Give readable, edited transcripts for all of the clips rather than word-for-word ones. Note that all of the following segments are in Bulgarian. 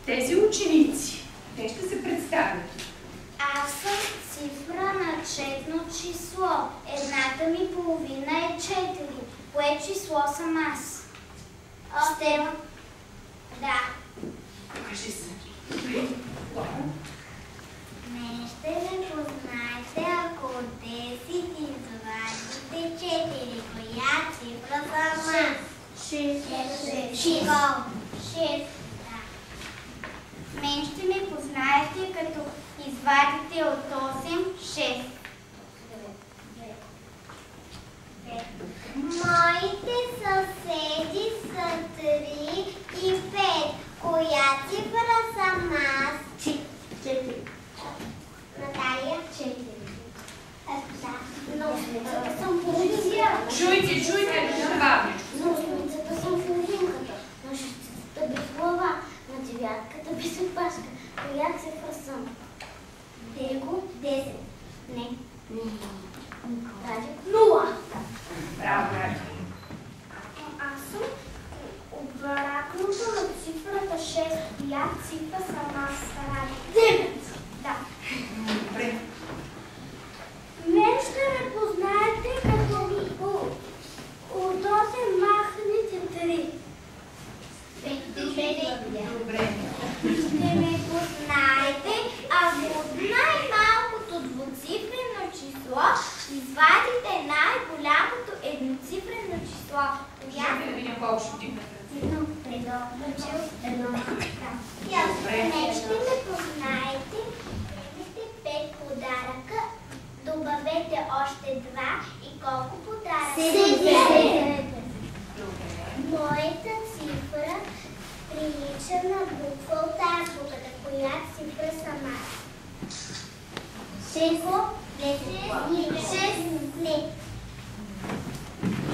тези ученици, те ще се представят. Аз съм цифра на четно число. Едната ми половина е 4. Кое число съм аз? 8. Да. Кажи се. Мен ще ме познаете, ако от 10 извадите 4. Коя цифра съм аз? 6. Да. Мен ще ме познаете, като извадите от 8 6. Моите съседи са 3 и 5. Коя цифра съм аз? 4. Наталия? 4. Но съм половинката. Чуйте, да бавничко. На осмицата съм половинката. На шестицата без глава. На девятката без опашка. Коя цифра съм? Него 10. Не. Радио 0. Браво, Радио. Аз съм обратното на цифрата 6. Коя цифра съм аз? Радио 9. Да. Добре. Мен ще ме познаете, като от 8 махнете 3. Добре. Ще ме познаете, ако от най-малкото двуцифрено число извадите най-голямото едноцифрено число. Чакай да видим колко ще вдигнат ръце. Мен ще ме познаете, видите 5 подаръка, добавете още 2 и колко подаръка? 7. Моята цифра прилича на буква от азбуката. Коя цифра съм аз? 6.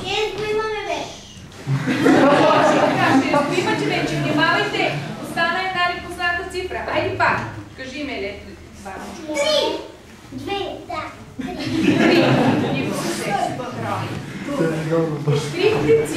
6 го имаме вече. Ще го имате вече. Внимавайте. Остана една непозната цифра. Айде пак. Кажи ме, лето. 3. 2. Да. 3. 3. Ниво. 6. Браво. 3 цифри.